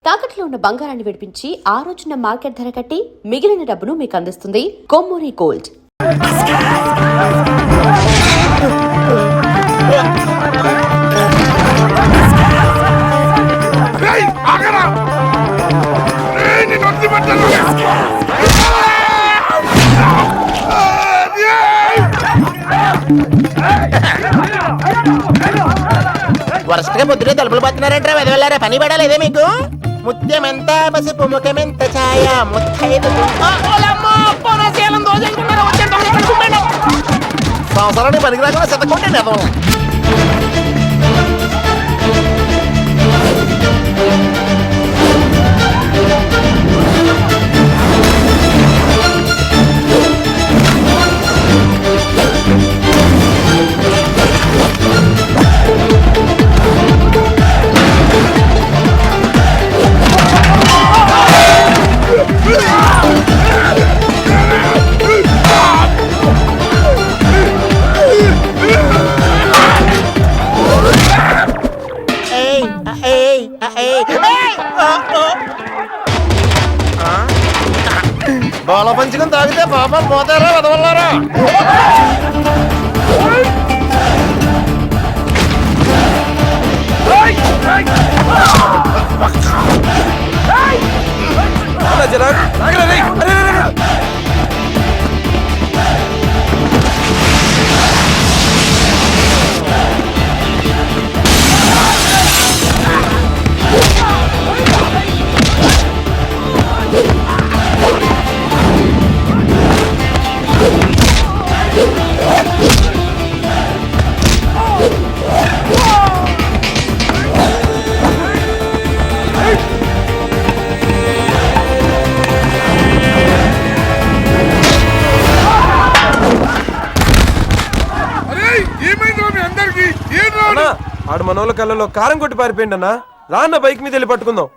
తాకట్లో ఉన్న బంగారాన్ని విడిపించి ఆ రోజున మార్కెట్ ధర కట్టి మిగిలిన డబ్బును మీకు అందిస్తుంది కొమ్మూరి గోల్డ్. వరుసగా పొద్దునే తలుపులు పడుతున్నారంటే వెదవెళ్ళారా? పని పడాలేదే మీకు? ముత్యమెంత పసుపు ముఖమెంత ఛాయ ముత్తైదు సంవత్సరానికి పనికి రాకుండా శతకోండి ఎదవ. బాల పంచుకొని తాగితే పాపం పోతారా వదవల్లారా? ఆడు మనోళ్ళ కళ్ళలో కారం కొట్టి పారిపోయింది అన్న. రాన్న బైక్ మీద వెళ్ళి పట్టుకుందాం.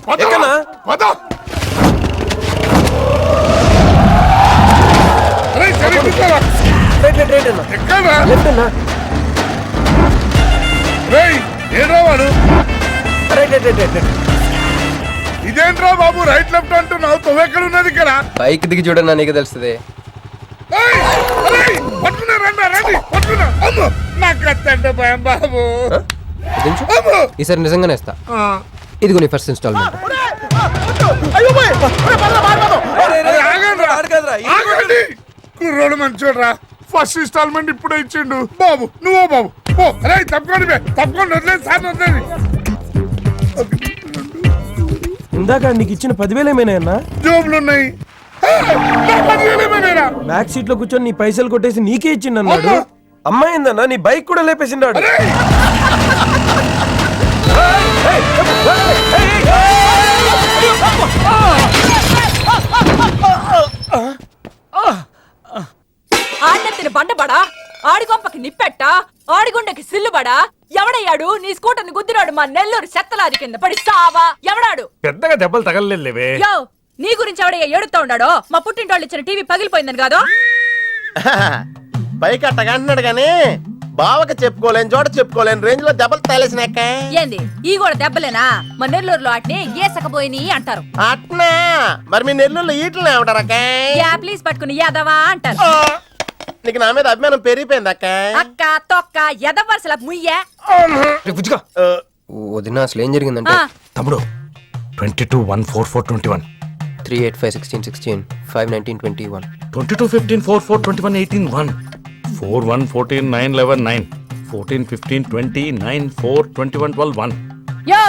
ఇదేంట్రా బాబు రైట్ లెఫ్ట్ అంటున్నావు? తొవ్వెక్కడ ఉన్నది ఇక్కడ? బైక్ దిగి చూడన్నా నీకు తెలుస్తుంది. బాబు ఈసారి నిజంగానే ఇస్తా. ఇదిగో నీ ఫస్ట్ ఇన్స్టాల్మెంట్. కుర్రోడు మంచోడ్రా. ఫస్ట్ ఇన్స్టాల్మెంట్ ఇప్పుడే ఇచ్చిండు బాబు. నువ్వు బాబు తప్పకుండా తప్పకుండా వదిలేదు సార్ వదిలేదు. ఇందాక నీకు ఇచ్చిన 10,000 ఏమైనా? జోబులు ఉన్నాయి. బ్యాక్ సీట్ లో కూర్చొని నీ పైసలు కొట్టేసి నీకే ఇచ్చిండు అన్నాడు. అమ్మాయి ఏందన్నా నీ బైక్ కూడా లేపేసిండాడు. ఆడెత్తిన బండబడా, ఆడిగొంపకి నిప్పెట్ట, ఆడిగుండకి సిల్లుబడా, ఎవడయ్యాడు నీ స్కూటర్ ని గుద్దినాడు? మా నెల్లూరు చెత్తలాది కింద పడి సావా. ఎవడాడు? పెద్దగా దెబ్బలు తగలలేవే. యో నీ గురించి ఎవడయ్యా ఏడుతా ఉన్నాడో? మా పుట్టింటోళ్ళు ఇచ్చిన టీవీ పగిలిపోయిందని కాదు. బైక్ అట్టగా అంటున్నాడు గానీ బావకి చెప్పుకోలేని చోట చెప్పుకోలేని రేంజ్ లో దెబ్బలు తగిలేసినాక ఏంది ఈ కూడా దెబ్బలేనా? మా నెల్లూరులో వాటిని ఏసకపోయినాయి అంటారు. అట్నా? మరి మీ నెల్లూరులో ఈటలు ఏమంటారక్క? ప్లీజ్ పట్టుకుని యాదవా అంటారు. నీకు నా మీద అభిమానం పెరిగిపోయింది అక్క. అక్క తొక్క ఎదవరసల ముయ్యే. వదిన అసలు ఏం జరిగిందంటే తమ్ముడు 22-1-4-4-21 385-16-16 5-19-21 22-15-4-4-21-18-1 4-1-14-9-11-9 14-15-20-9-4-21-12-1. యో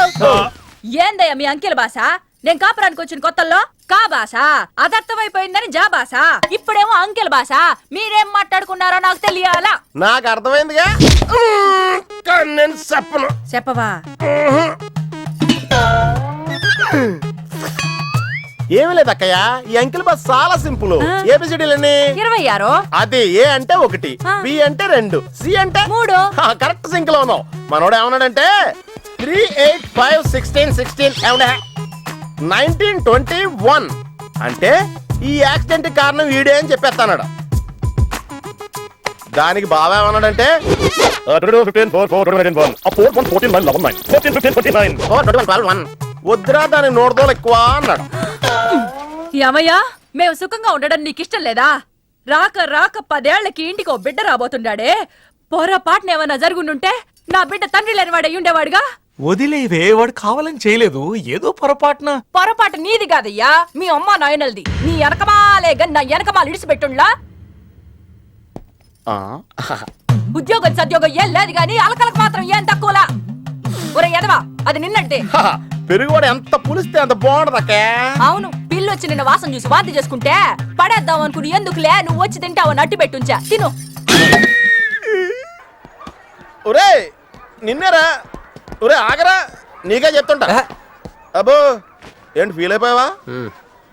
ఏందయ్యా మీ అంకెల భాష? నేను కాపురానికి వచ్చిన కొత్తల్లో కా భాష అదర్థమైపోయిందని జా భాష. ఇప్పుడేమో అంకెల భాష. మీరేం మాట్లాడుకున్నారో నాకు తెలియాలా? నాకు అర్థమైందిగా. నేను చెప్పను. చెప్పవా? ఏమీ లేదు అక్కయ్య. ఈ అంకిల్ బస్ చాలా సింపుల్. ఏబిసిడీలన్నీ 26. అది ఏ అంటే 1, బి అంటే 2, సి అంటే 3. కరెక్ట్ సింక్ లో ఉన్నావు. మనోడు ఏమన్నాడంటే 3-8-5-16-16 19-21 అంటే ఈ యాక్సిడెంట్ కారణం వీడే అని చెప్పేస్తాడు. దానికి బాగా ఏమన్నాడంటే 15-4-4-21 14-15-9-11-9 14-15-29 4-21-12-1 వద్దురా దాని నోడదోలు ఎక్కువ అన్నాడు. ఏమయ్యా మేము సుఖంగా ఉండడం నీకిష్టం లేదా? రాక రాక 10 ఏళ్లకి ఇంటికి ఓ బిడ్డ రాబోతుండాడే, పొరపాటున ఏమన్నా జరుగుండుంటే నా బిడ్డ తండ్రి లేని వాడు అయ్యుండేవాడుగా. వదిలేవే, వాడు కావాలని చేయలేదు, ఏదో పొరపాటున. పొరపాటు నీది కాదయ్యా, మీ అమ్మ నాయనల్ది. నీ వెనకమాలే గన్ నా వెనకమాల ఇడిసిపెట్టుండ్లా. ఆ, ఉద్యోగం సద్యోగం ఏం లేదు గాని అలకలకు మాత్రం ఏం తక్కువలా. ఒరే ఎదవా, అది నిన్నంటే. పెరుగువాడు ఎంత పులిస్తే అంత బాగుంటదక్కే. అవును, పిల్లు వచ్చి నిన్న వాసన చూసి వాంతి చేసుకుంటే పడేద్దాం అనుకుని ఎందుకులే నువ్వు వచ్చి తింటావని అట్టి పెట్టుంచా. తిను. ఒరే నిన్నేరా, ఒరే ఆగరా, నీకే చెప్తుంటా. అబ్బో ఏంటి ఫీల్ అయిపోయావా?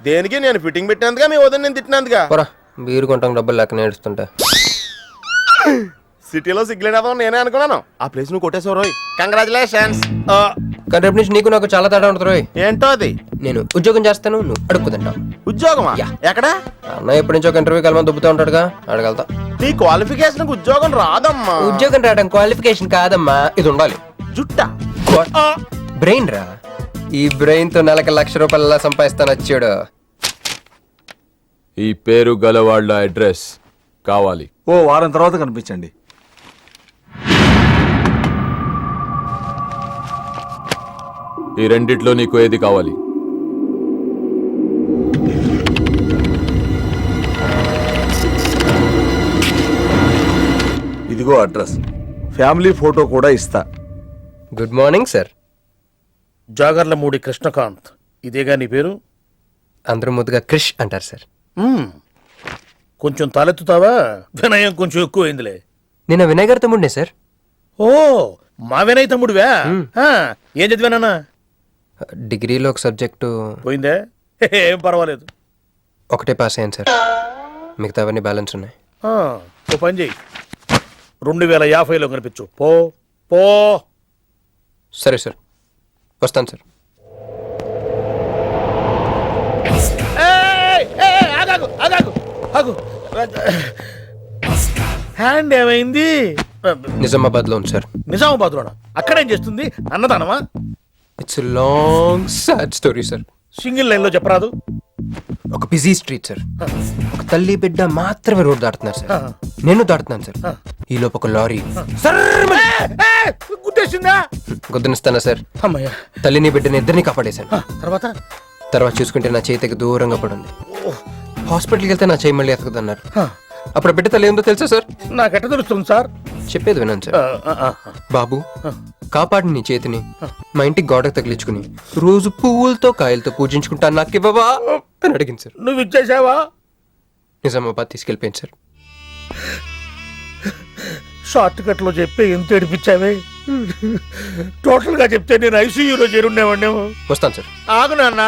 దేనికి? నేను ఫిట్టింగ్ పెట్టినందుగా మీ వదిన నేను తిట్టినందుగా? బీరు కొంటాం డబ్బులు లేక నేడుస్తుంటా. సిటీలో సిగ్గులేదా నేనే అనుకున్నాను. ఆ ప్లేస్ నువ్వు కొట్టేసావు రోయ్, కంగ్రాచులేషన్స్. కానీ రేపు నుంచి నీకు నాకు చాలా తేడా ఉంటుంది రోయ్. ఏంటో అది? నేను ఉద్యోగం చేస్తాను, నువ్వు అడుక్కు తింటావు. ఉద్యోగమా? ఎక్కడ? అన్న ఎప్పటి నుంచో ఒక ఇంటర్వ్యూకి వెళ్ళమని దుబ్బుతూ ఉంటాడుగా, అడగలుగుతా. నీ క్వాలిఫికేషన్ ఉద్యోగం రాదమ్మా. ఉద్యోగం రావడం క్వాలిఫికేషన్ కాదమ్మా, ఇది ఉండాలి. జుట్టా? బ్రెయిన్ రా. ఈ బ్రెయిన్ తో నెలకు ₹1,00,000 ఎలా సంపాదిస్తాను వచ్చాడు. ఈ పేరు గలవాళ్ళ అడ్రస్ కావాలి. ఓ వారం తర్వాత కనిపించండి. ఈ రెండిట్లో నీకు ఏది కావాలి? ఇదిగో అడ్రస్, ఫ్యామిలీ ఫోటో కూడా ఇస్తా. Good morning sir. Jagarlamudi Krishnakanth, ఇదేగా నీ పేరు? అందరూ ముద్దుగా క్రిష్ అంటారు సార్. కొంచెం తలెత్తుతావా? వినయం కొంచెం ఎక్కువైందిలే. నేను వినయ్ గారి తమ్ముడినే సార్. ఓ, మా వినయ్ తమ్ముడివా? ఏం చదివానా? డిగ్రీలో ఒక సబ్జెక్టు పోయిందే, ఏం పర్వాలేదు. ఒకటే పాస్ అయ్యాను సార్, మిగతావన్నీ బ్యాలెన్స్ ఉన్నాయి. ఓ పని చెయ్యి, 2050లో కనిపించు. పో పో. సరే సార్, వస్తాను సార్. ఆగాగు ఆగాగు ఆగు. హ్యాండ్ ఏమైంది? నిజామాబాద్లో ఉంది సార్. నిజామాబాద్ లోనా? అక్కడేం చేస్తుంది? అన్నదానమా? It's long sad story sir. Single line లో చెప్పరాదు. ఒక బిజీ స్ట్రీట్ సార్, ఒక తల్లి బిడ్డ మాత్రమే రోడ్ దాటుతున్నారు సార్. నేను దాటుతున్నాను సార్. ఈ లోపు ఒక లారీ గుర్తేసిందా? గుద్దనిస్తానా సార్. అమ్మయ్యా. తల్లిని బిడ్డని ఇద్దరిని కాపాడేశాను. తర్వాత చూసుకుంటే నా చేతికి దూరంగా పడుంది. హాస్పిటల్కి వెళ్తే నా చేయి మళ్ళీ ఎతకదన్నారు. అప్పుడు బిడ్డ తల్లి ఏందో తెలుసా సార్? నాకెట్ట తెలుస్తుంది సార్? చెప్పేది విన్నాను సార్. బాబు, కాపాడి నీ చేతిని మా ఇంటికి గోడకు తగిలించుకుని రోజు పువ్వులతో కాయలతో పూజించుకుంటాను, నాకు ఇవ్వవా అని అడిగింది సార్. నువ్వు ఇచ్చేసావా? నిజామాబాద్ తీసుకెళ్ళిపోయింది సార్. షార్ట్ కట్ లో చెప్పి ఎంత ఏడిపించావే. టోటల్ గా చెప్తే నేను ఐసీయూలో చేరుండేవాడినేమో. వస్తాను సార్. ఆగు నాన్న,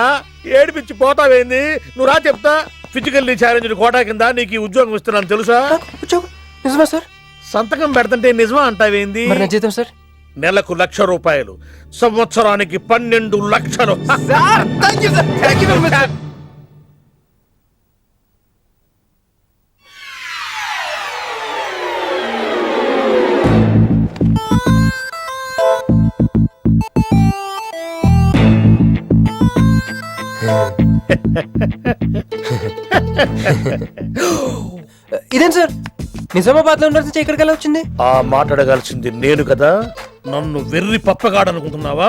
ఏడిపించి పోతావేంది? నువ్వు రా చెప్తా. ఫిజికల్లీ ఛాలెంజ్ కోటా కింద నీకు ఈ ఉద్యోగం ఇస్తున్నాను తెలుసా? ఉద్యోగం నిజమా సార్? సంతకం పెడతంటే నిజమా అంటావేంది? మరి నా జీతం సార్? నెలకు ₹1,00,000, సంవత్సరానికి 12 లక్షలు. ఇదేం సార్, నిజామాబాద్ లో ఉండాల్సి ఇక్కడికి ఎలా వచ్చింది? ఆ మాట్లాడగాల్సింది నేను కదా. నన్ను వెర్రి పప్పగాడనుకుంటున్నావా?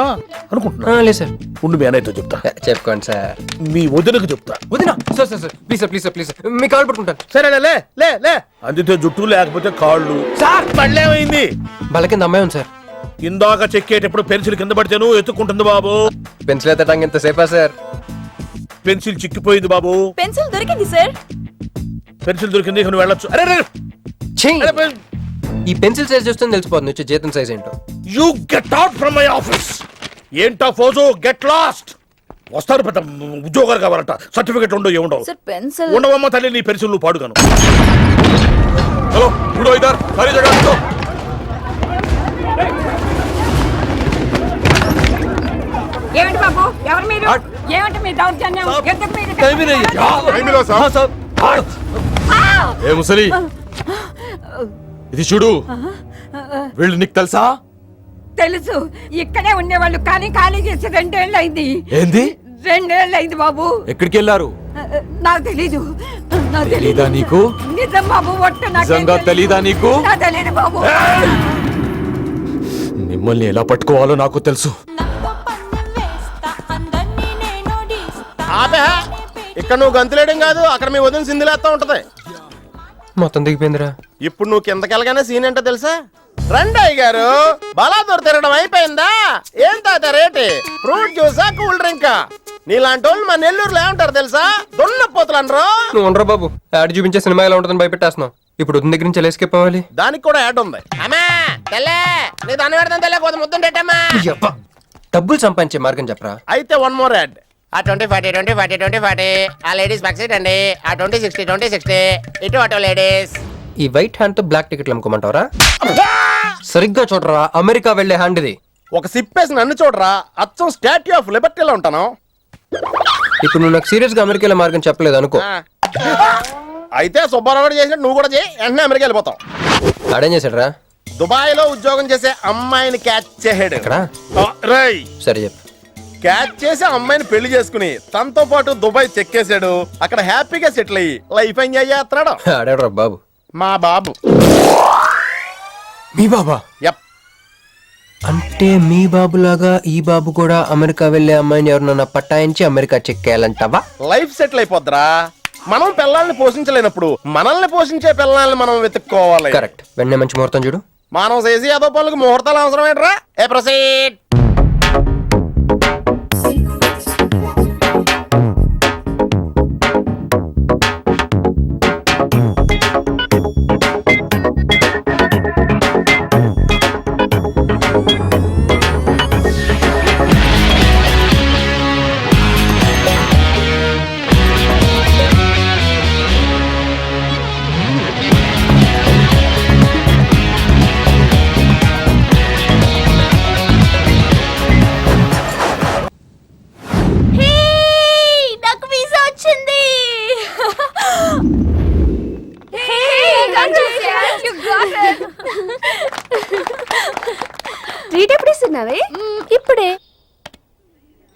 అనుకుంటున్నా. లేదు సార్. ఉండు, మీ అన్నయ్యతో చెప్తా. చెప్పుకోండి సార్. మీ వదినకు చెప్తా. వదినా? Sir sir sir, please sir, please sir, please sir, me call పట్టుకుంటాను. సరే లే లే లే. అందితే జుట్టు లేకపోతే కాళ్ళు. సార్ మళ్ళేమైంది? బల కింద అమ్మాయి ఉంది సార్. ఇందాక చెక్కేటప్పుడు పెన్సిల్ కింద పడితేను ఎత్తుకుంటుంది బాబు. పెన్సిల్ ఎత్తడానికి ఎంతసేపా సార్? పెన్సిల్ చిక్కిపోయింది బాబు. పెన్సిల్ దొరికింది సార్. పెన్సిల్ దొరికింది, నువ్వు వెళ్ళొచ్చు. అరే ఛీ! ఈ పెన్సిల్ సైజ్ చూస్తుంది తెలిసిపోతుంది వచ్చే జీతం సైజ్ ఏంటో. You get out from my office. ఏంటా ఫోజు? Get lost. వస్తారు పెద్ద ఉద్యోగాలు కావాలంట, సర్టిఫికెట్ ఉండవు ఏముండవు. సార్ పెన్సిల్ ఉండవమ్మ తల్లి, నీ పెన్సిల్ నువ్వు పాడుగాను. హలో గుడో ఇదర్ సారీ జగह तो ఏమండి బాబు, ఎవరు మీరు? ఏమంటే మీ దౌర్జన్యం? ఎందుకు మీరు ఏ ముసలి ఇది చూడు, వీళ్ళు నీకు తెలుసా? తెలుసు ఇక్కడే ఉండేవాళ్ళు కానీ ఖాళీ చేసి 2 ఏళ్ళు అయింది. ఏంది 2 ఏళ్ళు అయింది బాబు. ఎక్కడికి వెళ్ళారు? నాకు తెలీదు. నాకు తెలీదా నీకు? నిజం బాబు, ఒట్టు నాకేం నిజంగా తెలీదా నీకు? నాకు తెలీదు బాబు. మిమ్మల్ని ఎలా పట్టుకోవాలో నాకు తెలుసు. ఆపే ఇక్కడ నువ్వు గంతులేయడం కాదు, అక్కడ మీ వదిన సింధులేస్తా ఉంటది. మొత్తం దిగిపోయిందిరా. ఇప్పుడు నువ్వు కిందకెళ్ళగానే సీన్ ఏంటో తెలుసా? రండయ్య గారు, బలాదూర్ తిరగడం అయిపోయిందా? ఏం తాత రేటి? Fruit జ్యూసా, cool డ్రింకా? నీలాంటి వాళ్ళు మన నెల్లూరులో ఏమంటారు తెలుసా? దున్నపోతులు అనరు. నువ్వు ఉండరా బాబు, యాడ్ చూపించే సినిమా ఎలా ఉంటుందని భయపెట్టేస్తున్నావు. ఇప్పుడు వదిన దగ్గర నుంచి ఎలా ఎస్కేప్ అవ్వాలి? దానికి కూడా యాడ్ ఉంది. అమ్మా తెల్లే, నీ దాన్ని పెడతాను తెల్లే, కొంత ముద్దుంటమ్మా. యబ్బా, డబ్బులు సంపాదించే మార్గం చెప్పరా. అయితే 1 more యాడ్. ఆ 20-40 20-40 20-40 ఆ లేడీస్ బ్యాక్ సైడ్ అండి. ఆ 20-60 20-60 ఇటు అటు లేడీస్. ఈ వైట్ హ్యాండ్ తో బ్లాక్ టికెట్లు అమ్ముకోమంటావరా? సరిగ్గా చూడరా, అమెరికా వెళ్లే హ్యాండ్ ఇది. ఒక సిప్పేసి నన్ను చూడరా, అచ్చం స్టాట్యూ ఆఫ్ లిబర్టీలో ఉంటాను. ఇప్పుడు నువ్వు నాకు సీరియస్ గా అమెరికా వెళ్ళే మార్గం చెప్పలేదు అనుకో. అయితే సుబ్బారావు గారు చేసినట్టు నువ్వు కూడా చేయి, వెంటనే అమెరికా వెళ్ళిపోతాం. ఆడేం చేశాడు? దుబాయ్ లో ఉద్యోగం చేసే అమ్మాయిని క్యాచ్ చేసాడు. ఎక్కడ? రై సరే చెప్పు. క్యాచ్ చేసి అమ్మాయిని పెళ్లి చేసుకుని తనతో పాటు దుబాయ్ చెక్కేశాడు. అక్కడ హ్యాపీగా సెటిల్ అయ్యి లైఫ్ ఎంజాయ్ చేస్తున్నాడు. ఆడాడు బాబు. మా బాబు. మీ బాబా? యప్. అంటే మీ బాబులాగా ఈ బాబు కూడా అమెరికా వెళ్లే అమ్మాయిని ఎవరినన్నా పట్టాయించి అమెరికా చెక్కేయాలంటావా? లైఫ్ సెటిల్ అయిపోద్దిరా. మనం పిల్లల్ని పోషించలేనప్పుడు మనల్ని పోషించే పిల్లల్ని మనం వెతుక్కోవాలి. కరెక్ట్. వెంటనే మంచి ముహూర్తం చూడు. మనం చేసి అదో పనులకు ముహూర్తాలు అవసరం ఏంట్రా? ఏ ప్రొసీడ్. నాకు వీసా వచ్చింది. ట్రీట్ ఎప్పుడు ఇస్తున్నావే? ఇప్పుడే.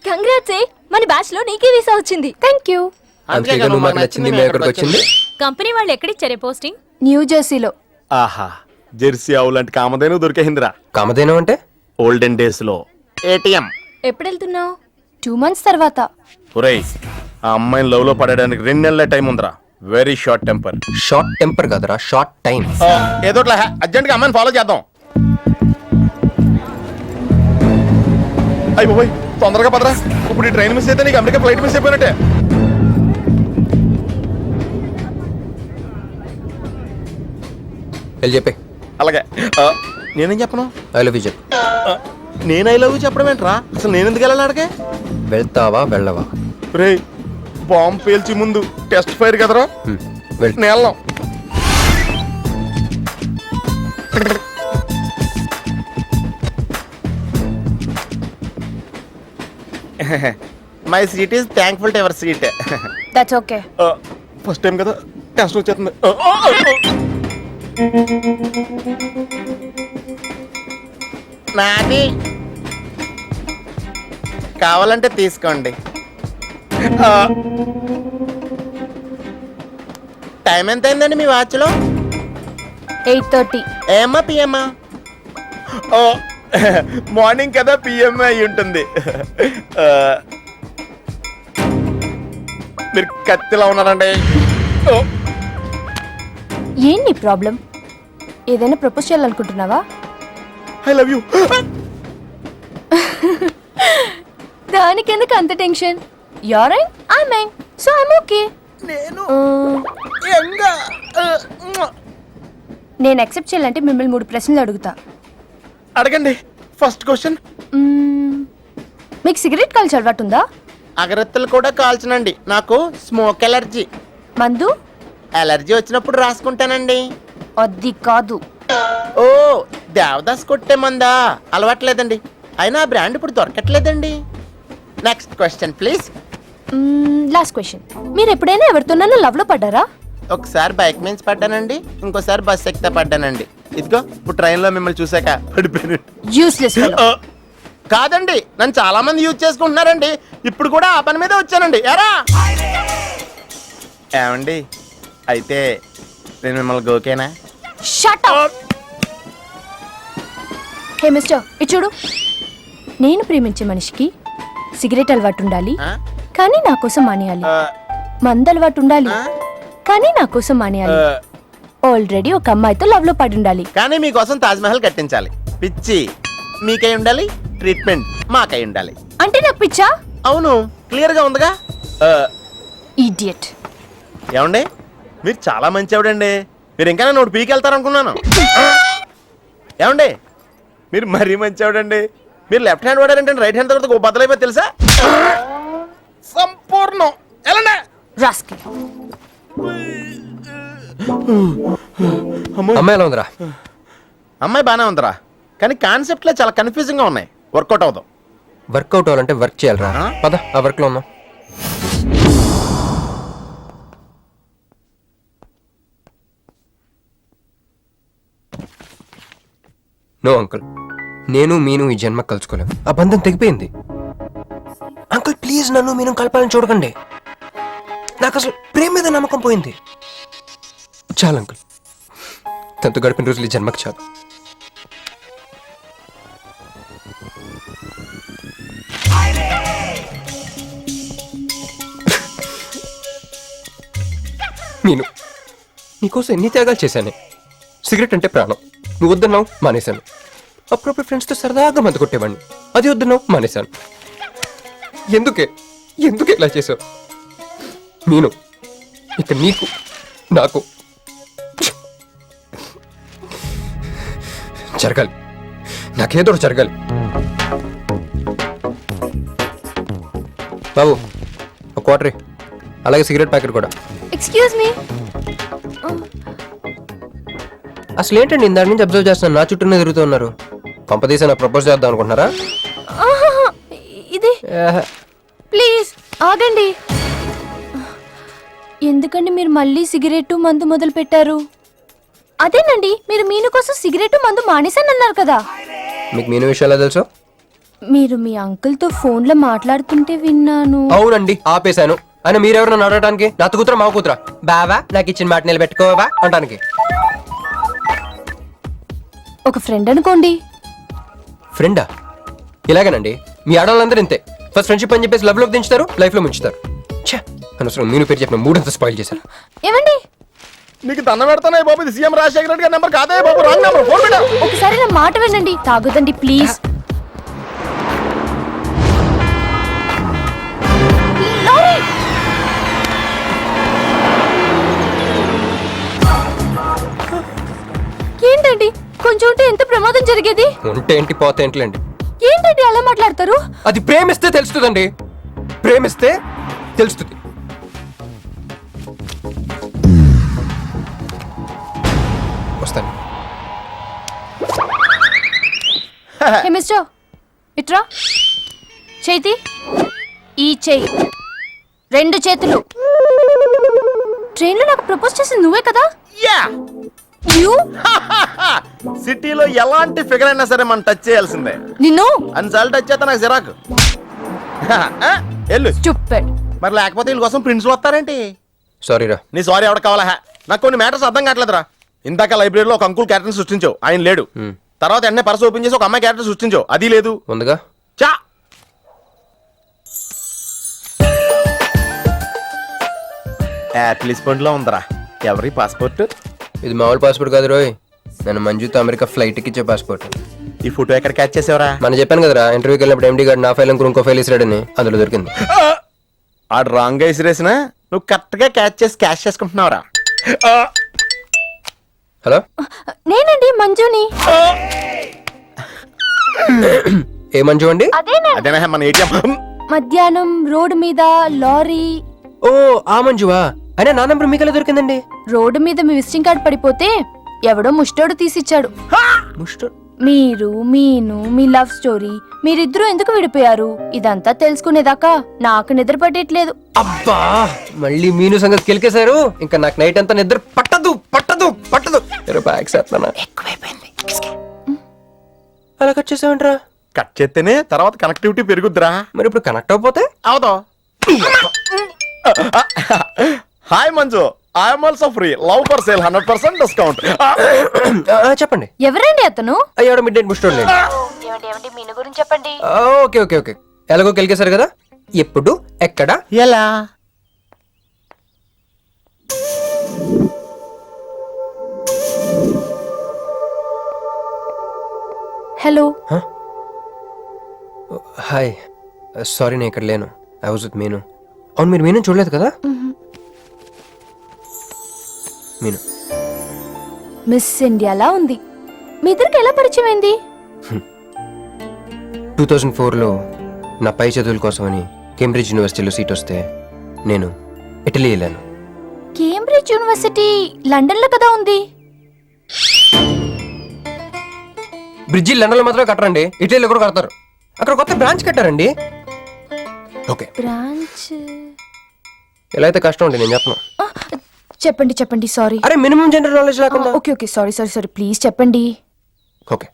కంగ్రాట్స్, మన బ్యాచ్ లో నీకే వీసా వచ్చింది. Thank you. అందుకే నువ్వు మాకు నచ్చింది, మేము ఎక్కడికి వచ్చింది. కంపెనీ వాళ్ళు ఎక్కడిచ్చారే పోస్టింగ్? న్యూ జెర్సీలో. ఆహా, జెర్సీ ఆవు లాంటి కామధేను దొరికేహిందిరా. కామధేను అంటే? ఓల్డెన్ డేస్ లో ఏటీఎం. ఎప్పుడు వెళ్తున్నావు? 2 months తర్వాత. ఒరేయ్, ఆ అమ్మాయిని లవ్ లో పడడానికి 2 నెలల టైం ఉందిరా. Very short temper. Short temper కదరా, షార్ట్ టైం. ఏదో అర్జెంట్ గా అమ్మాయిని ఫాలో చేద్దాం. అయ్యి బాబోయ్, తొందరగా పదరా. ఇప్పుడు ఈ ట్రైన్ మిస్ అయితే నీకు అమెరికా ఫ్లైట్ మిస్ అయిపోయినట్టే. వెళ్ళి చెప్పే. అలాగే. నేనేం చెప్పను? ఐ లవ్ యూ చెప్పు. నేను ఐ లవ్ యూ చెప్పడం ఏంట్రా? అసలు నేను ఎందుకు వెళ్ళాలి అడిగే? వెళ్తావా వెళ్ళవా? రే, బాంబు పేల్చి ముందు టెస్ట్ ఫైర్ కదరా. వెళ్. నేను వెళ్ళాం. My seat is thankful to ever seat. That's okay. First time కదా, టెన్షన్ వచ్చేస్తుంది. నాది కావాలంటే తీసుకోండి. టైం ఎంత అయిందండి మీ వాచ్లో? 8:30. ఏమ్మా పిఎమ్మా? ఓ, మార్నింగ్ కదా, పిఎం అయి ఉంటుంది. మీరు కత్తిలా ఉన్నారండి. ఏంటి ప్రాబ్లం? ఏదైనా ప్రపోజ్ చేయాలనుకుంటున్నావా? I love you. దానికి ఎందుకు అంత tension? You're right, I mine, so I'm okay. నేను యాక్సెప్ట్ చేయాలంటే మిమ్మల్ని 3 ప్రశ్నలు అడుగుతా. అడగండి. First question. మీకు సిగరెట్ కాల్చి అలవాటు ఉందా? అగరత్తులు కూడా కాల్చనండి, నాకు స్మోక్ ఎలర్జీ. మందు? ఎలర్జీ వచ్చినప్పుడు రాసుకుంటానండి. అది కాదు. ఓ, దేవదాస్ కొట్టే మందా? అలవాట్లేదండి. అయినా ఆ బ్రాండ్ ఇప్పుడు దొరకట్లేదండి. Next question please. Last question. మీరు ఎప్పుడైనా ఎవరితోనైనా లవ్ లో పడ్డారా? ఒకసారి బైక్ మీద పడ్డానండి, ఇంకోసారి బస్ ఎక్కితే పడ్డానండి. ఇదిగో ఇప్పుడు ట్రైన్ లో మిమ్మల్ని చూసాక పడిపోయాను. యూస్లెస్ కాదండి, నన్ను చాలా మంది యూజ్ చేసుకుంటున్నారండి. ఇప్పుడు కూడా ఆ పని మీద వచ్చానండి. ఎరా ఏమండి, అయితే నేను మిమ్మల్ని ఓకేనా? Shut up. హే మిస్టర్, ఇటు చూడు. నేను ప్రేమించే మనిషికి సిగరెట్ అలవాటు ఉండాలి, ఆ? కానీ నా కోసం మానేయాలి. ఆ, మందు అలవాటు ఉండాలి, ఆ? కానీ నా కోసం మానేయాలి. ఆ, ఆల్రెడీ ఒక అమ్మాయితో లవ్ లో పడి ఉండాలి. కానీ మీకోసం తాజ్ మహల్ కట్టించాలి. పిచ్చి మీకై ఉండాలి, ట్రీట్మెంట్ మాకై ఉండాలి. అంటే నాకు పిచ్చా? అవును, క్లియర్ గా ఉందిగా. ఇడియట్. ఏమండి, మీరు చాలా మంచి ఆవిడండి. మీరు ఇంకా నన్ను పీకి వెళ్తారనుకున్నాను. ఏమండి, మీరు మరీ మంచి ఆవిడండి. మీరు లెఫ్ట్ హ్యాండ్ వాడారంటే రైట్ హ్యాండ్ తర్వాత బద్దలైపోయి తెలుసా? సంపూర్ణం. ఎలాండి రాస్కెల్. అమ్మాయి ఎలా ఉందిరా? అమ్మాయి బాగానే ఉందిరా, కానీ కాన్సెప్ట్లే చాలా కన్ఫ్యూజింగ్ గా ఉన్నాయి. వర్కౌట్ అవుతాం. వర్కౌట్ అవ్వాలంటే వర్క్ చేయాలిరా. ఆ? పద ఆ వర్క్ లో ఉన్నాం. నో అంకుల్, నేను మీను ఈ జన్మ కలుసుకోలేం. ఆ బంధం తెగిపోయింది. అంకుల్ ప్లీజ్ నన్ను మీను కలపాలని చూడకండి. నాకు అసలు ప్రేమ మీద నమ్మకం పోయింది. చాలు అంకుల్, తనతో గడిపిన రోజులు ఈ జన్మకి చాలు. మీను, నీకోసం ఎన్ని త్యాగాలు చేశాను. సిగరెట్ అంటే ప్రాణం, నువ్వు వద్దన్నావు మానేశాను. అప్పుడప్పుడు ఫ్రెండ్స్తో సరదాగా మందు కొట్టేవాడిని, అది వద్దన్నావు మానేశాను. ఎందుకే ఇలా చేసావు మీను? ఇక నీకు నాకు జరగాలి, నాకేదో జరగాలి. బాబు ఒక క్వార్టర్, అలాగే సిగరెట్ ప్యాకెట్ కూడా. Excuse me. అసలు ఏంటండి ఇందాక నుంచి అబ్జర్వ్ చేస్తున్నాను, నా చుట్టూనే తిరుగుతూ ఉన్నారు. పంపదీసా నాకు ప్రపోజ్ చేద్దాం అనుకుంటున్నారా? ఇది ప్లీజ్ ఆగండి. ఎందుకండి మీరు మళ్ళీ సిగరెట్ మందు మొదలు పెట్టారు? అదేనండి, మీరు మీను కోసం సిగరెట్ మందు మానేశానన్నారు కదా. మీకు మీను విషయాలు తెలుసు? మీరు మీ అంకుల్తో ఫోన్లో మాట్లాడుతుంటే విన్నాను. అవునండి, ఆపేశాను. అయినా మీరెవరన్నా అడగటానికి? నా కూతురా మా కూతురా? బావా నాకు ఇచ్చిన మాట నిలబెట్టుకోవా అంటానికి. ఒక ఫ్రెండ్ అనుకోండి. ఫ్రెండా? ఇలాగేనండి, మీ ఆడవాళ్ళందరూ ఇంతే. ఫస్ట్ ఫ్రెండ్షిప్ అని చెప్పేసి లవ్ లోకి దించుతారు, లైఫ్ లో ముంచుతారు. ఛే, అనవసరం మీను పేరు చెప్పిన మూడంతా స్పాయిల్ చేశారు. ఏమండి, నీకు దండ పెడతానే బాబు, ఇది సీఎం రాజశేఖర రెడ్డి గారి నెంబర్ కాదే బాబు, రాంగ్ నెంబర్. ఫోన్ పెట్టా. ఒకసారి నా మాట వినండి. తాగుదండి ప్లీజ్. ఏంటండి, కొంచెం ఉంటే ఎంత ప్రమాదం జరిగేది. ఉంటే ఏంటి పోతే ఏంటిలేండి. ఏంటండి అలా మాట్లాడతారు? అది ప్రేమిస్తే తెలుస్తుందండి, ప్రేమిస్తే తెలుస్తుంది. వస్తాను. హే మిస్టర్, ఇట్రా. చేతి, ఈ చేయి, రెండు చేతులు. ట్రైన్లో నాకు ప్రపోజ్ చేసింది నువ్వే కదా? Yeah, you. సిటీలో ఎలాంటి ఫిగర్ అయినా సరే మనం టచ్ చేయాల్సిందే. నిన్ను అన్నిసార్లు టచ్ చేస్తా నాకు చిరాకు. వెళ్ళు. స్టూపిడ్. మరి లేకపోతే వీళ్ళ కోసం ప్రిన్స్లు వస్తారేంటి? సారీరా. నీ సారీ ఎవడ కావాలా? నాకు కొన్ని మ్యాటర్స్ అర్థం కావట్లేదురా. ఇందాక లైబ్రరీలో ఒక అంకుల్ క్యారెక్టర్ సృష్టించావు, ఆయన లేడు. తర్వాత ఎన్నే పర్స్ ఓపెన్ చేసి ఒక అమ్మాయి క్యారెక్టర్ సృష్టించావు, అది లేదు. ఉందిగా. చా యాపిల్ స్పండ్ లో ఉందరా. ఎవరి పాస్పోర్ట్? ఇది మామూలు పాస్పోర్ట్ కాదు రోయ్, నన్ను మంజుతో అమెరికా ఫ్లైట్ కి ఇచ్చే పాస్పోర్ట్. ఈ ఫోటో ఎక్కడ క్యాచ్ చేసావరా? మనం చెప్పాను కదరా, ఇంటర్వ్యూకి వెళ్ళినప్పుడు ఎండి గారు నా ఫైల్ ఇంకో ఫైల్ ఇసిరాడని, అందులో దొరికింది. ఆడు రాంగ్ గా ఇసిరేసిన నువ్వు కరెక్ట్ గా క్యాచ్ చేసి క్యాష్ చేసుకుంటున్నావురా. హలో, నేనండి మంజుని. ఏ మంజు అండి? అదేనా మన ఏటీఎం. మధ్యాహ్నం రోడ్డు మీద లారీ. ఓ ఆ మంజువా? అయినా నా నంబర్ మీకు ఎలా దొరికిందండి? రోడ్డు మీద మీ విజిటింగ్ కార్డ్ పడిపోతే ఎవడో ముష్టోడు తీసిచ్చాడు. ముష్ట మీరు, మీను, మీ లవ్ స్టోరీ, మీరిద్దరూ ఎందుకు విడిపోయారు ఇదంతా తెలుసుకునేదాకా నాకు నిద్ర పట్టేట్లేదు. అబ్బా, మళ్ళీ మీను సంగతి కెలికేశారు. ఇంకా నాకు నైట్ అంతా నిద్ర పట్టదు. పట్టదు బ్యాగ్ చేస్తానా అలా కట్ చేసావంట్రా కట్ చేస్తేనే తర్వాత కనెక్టివిటీ పెరుగుద్దిరా. మరి ఇప్పుడు కనెక్ట్ అయిపోతే అవుతా. Hi Manju, I'm also free. Love for sale 100% discount. చెప్పండి ఎవరండి అతను? అయ్యాడు మిడ్ నైట్ బుస్టోడ్ లేండి. మీను గురించి చెప్పండి. ఓకే ఓకే ఓకే ఎలాగో గెలికేశారు కదా, ఎప్పుడు ఎక్కడ ఎలా? హలో. హాయ్ సారీ నేను ఇక్కడ లేను. ఐ వాజ్ విత్ మీను. అవును మీరు మీను చూడలేదు కదా? మీను మిస్ ఇండియాలా ఉంది. మీ ఇద్దరికి ఎలా పరిచయం అయింది? 2004లో నా పై చదువుల కోసమని కేంబ్రిడ్జ్ యూనివర్సిటీలో సీట్ వస్తే నేను ఇటలీ వెళ్ళాను. కేంబ్రిడ్జ్ యూనివర్సిటీ లండన్ లో కదా ఉంది. బ్రిడ్జి లండన్లో మాత్రమే కట్టరండి, ఇటలీలో కూడా కడతారు. అక్కడ కొత్త బ్రాంచ్ కట్టారండి. ఓకే బ్రాంచ్ ఎలా అయితే కష్టం అండి నేను చెప్పను. చెప్పండి చెప్పండి. సారీ. అరే మినిమం జనరల్ నాలెడ్జ్ లేకుండా. Okay okay sorry sorry sorry please చెప్పండి. ఓకే